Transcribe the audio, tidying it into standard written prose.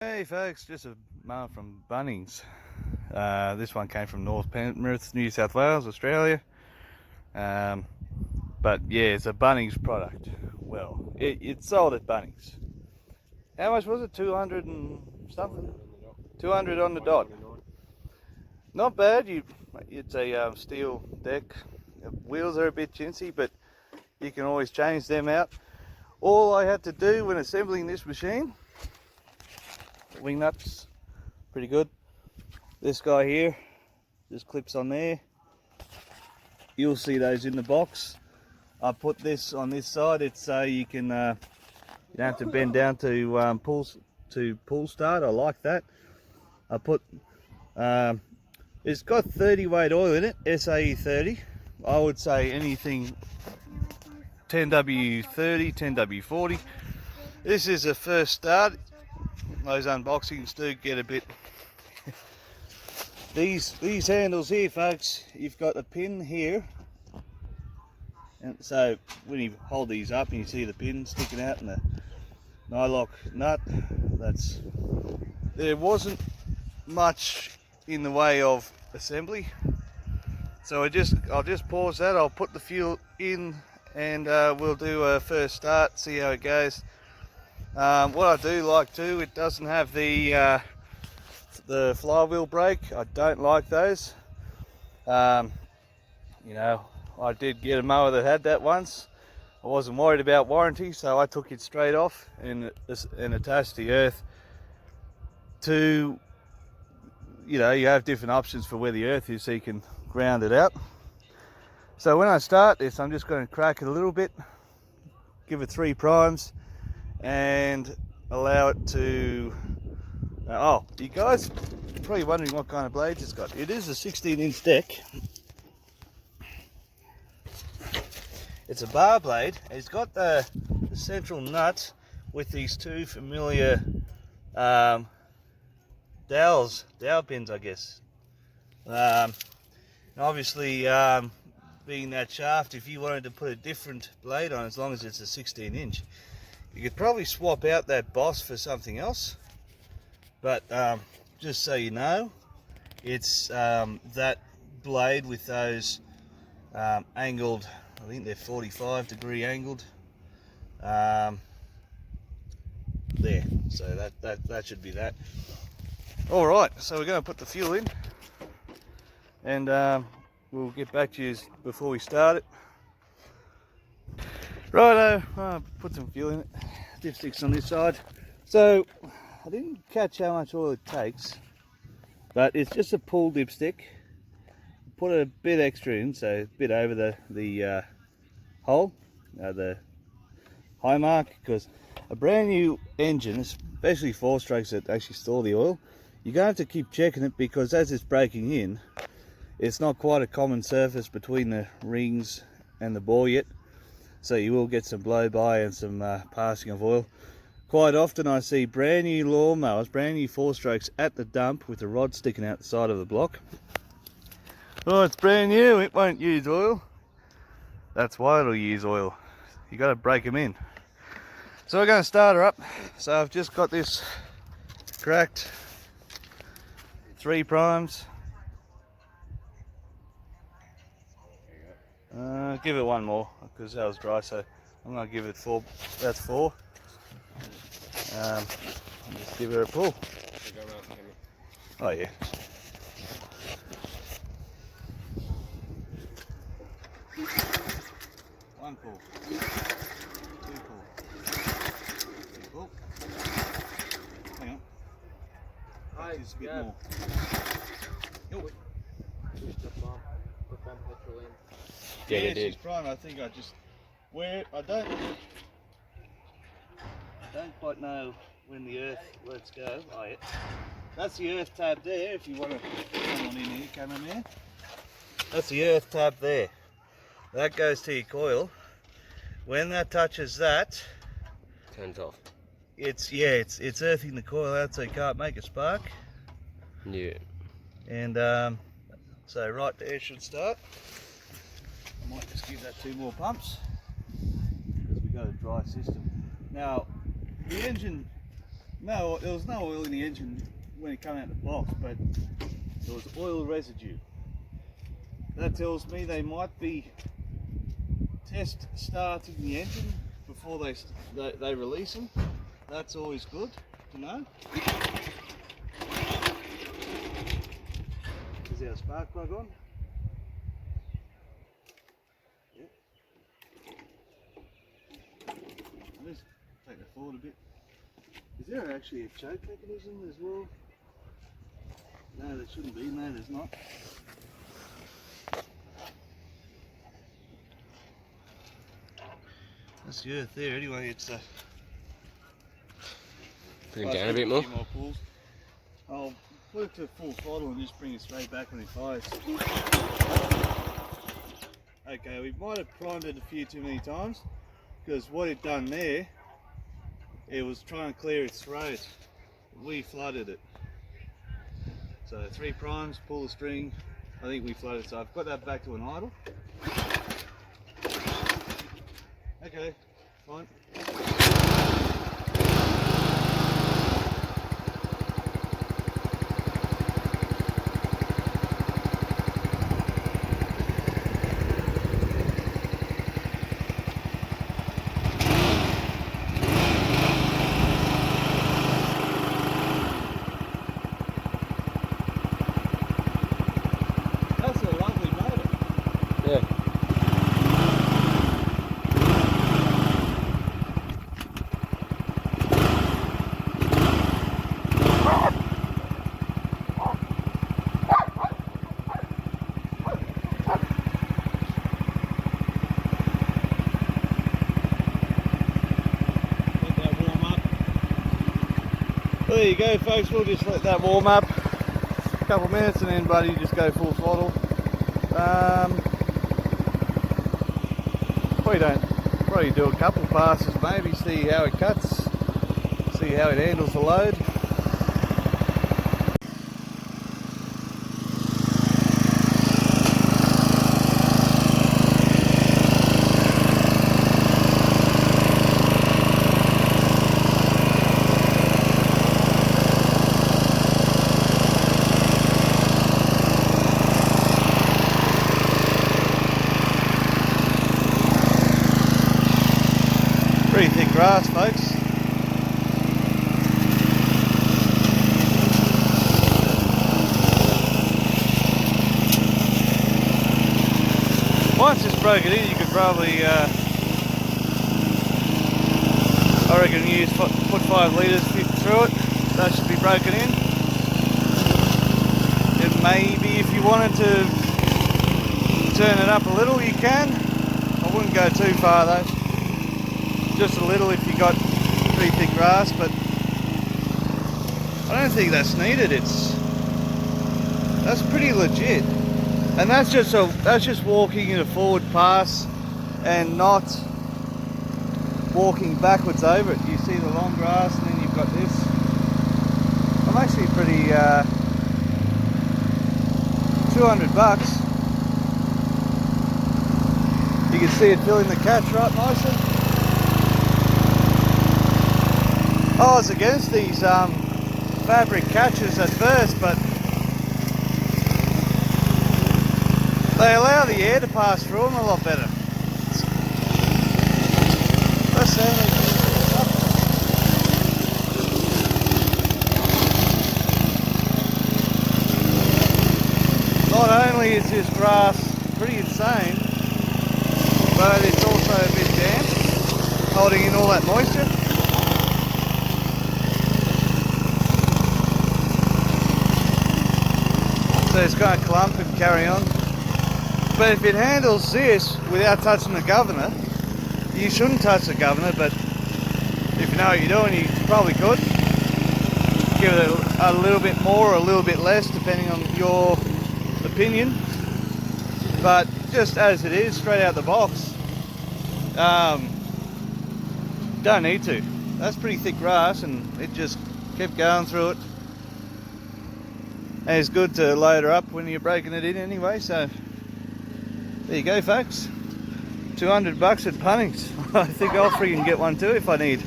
Hey folks, just a mower from Bunnings. This one came from North Penrith, New South Wales, Australia. Um, but yeah, it's a Bunnings product. Well, it's sold at Bunnings. How much was it? 200 and something? 200 on the dot. Not bad. It's a steel deck. The wheels are a bit chintzy, but you can always change them out. All I had to do when assembling this machine, wing nuts, pretty good. This guy here just clips on there. You'll see those in the box. I put this on this side. It's so you can you don't have to bend down to pull start. I like that. I put it's got 30 weight oil in it, SAE 30. I would say anything 10W30, 10W40. This is a first start. Those unboxings do get a bit. These handles here, folks, you've got a pin here, and so when you hold these up and you see the pin sticking out and the nylock nut, there wasn't much in the way of assembly. So I'll just pause that. I'll put the fuel in and we'll do a first start, see how it goes. What I do like too, it doesn't have the flywheel brake. I don't like those. You know, I did get a mower that had that once. I wasn't worried about warranty, so I took it straight off and attached the earth to, you know, you have different options for where the earth is so you can ground it out. So when I start this, I'm just going to crack it a little bit, give it 3 primes and allow it to oh, you guys are probably wondering what kind of blades it's got. It is a 16-inch deck. It's a bar blade. It's got the central nut with these 2 familiar dowel pins, I guess. And obviously, being that shaft, if you wanted to put a different blade on, as long as it's a 16-inch, you could probably swap out that boss for something else. But just so you know, it's that blade with those angled, I think they're 45-degree angled, there. So that should be that. All right, so we're going to put the fuel in, and we'll get back to you before we start it. Righto, I'll put some fuel in it. Dipsticks on this side. So I didn't catch how much oil it takes, but it's just a pull dipstick. Put a bit extra in, so a bit over the hole, the high mark, because a brand new engine, especially 4-strokes that actually store the oil, you're going to have to keep checking it, because as it's breaking in, it's not quite a common surface between the rings and the bore yet, so you will get some blow by and some passing of oil. Quite often I see brand new lawnmowers, brand new 4-strokes at the dump with the rod sticking out the side of the block. Oh, it's brand new, it won't use oil. That's why it'll use oil. You got to break them in. So we're going to start her up. So I've just got this cracked, 3 primes. Give it 1 more because that was dry, so I'm going to give it 4. That's 4. I'll just give her a pull. Oh yeah. One pull. 2 pull. 3 pull. Hang on. Just a bit more. Yeah, yeah, they did. She's prime. I think I just I don't quite know when the earth lets go. Oh yeah. That's the earth tab there. If you want to come on in here, cameraman. That's the earth tab there. That goes to your coil. When that touches that, Turns off. it's earthing the coil out so you can't make a spark. Yeah. And so right there should start. I might just give that 2 more pumps because we've got a dry system. Now the engine No, there was no oil in the engine when it came out of the box, but there was oil residue. That tells me they might be test starting the engine before they release them. That's always good to know. Is our spark plug on? Yep. Let's take it forward a bit. Is there actually a choke mechanism as well? No, there shouldn't be. No, there's not. That's the earth there. Anyway, it's Bring it down a bit more. Pulls. I'll put it to full throttle and just bring it straight back when it fires. Okay, we might have primed it a few too many times, because what it done there, it was trying to clear its throat. We flooded it. So 3 primes, pull the string. I think we flooded, so I've got that back to an idle. Okay, fine. That's a lovely motor. Yeah. Well, there you go, folks. We'll just let that warm up a couple of minutes and then, buddy, just go full throttle. Probably do a couple of passes, maybe see how it cuts, see how it handles the load. Pretty thick grass, folks. Once it's broken in, you could probably, I reckon, put 5 litres through it. That should be broken in. And maybe if you wanted to turn it up a little, you can. I wouldn't go too far though. Just a little if you got pretty thick grass, but I don't think that's needed. That's pretty legit, and that's just walking in a forward pass and not walking backwards over it. You see the long grass, and then you've got this. I'm actually pretty $200. You can see it filling the catch right nicely. I was against these fabric catches at first, but they allow the air to pass through them a lot better. That's not only is this grass pretty insane, but it's also a bit damp, holding in all that moisture. So it's going to clump and carry on. But if it handles this without touching the governor, you shouldn't touch the governor, but if you know what you're doing, you probably could. Give it a little bit more or a little bit less, depending on your opinion. But just as it is, straight out the box, don't need to. That's pretty thick grass, and it just kept going through it. And it's good to load her up when you're breaking it in anyway, so there you go, folks. $200 at Bunnings. I think I'll freaking get one too if I need.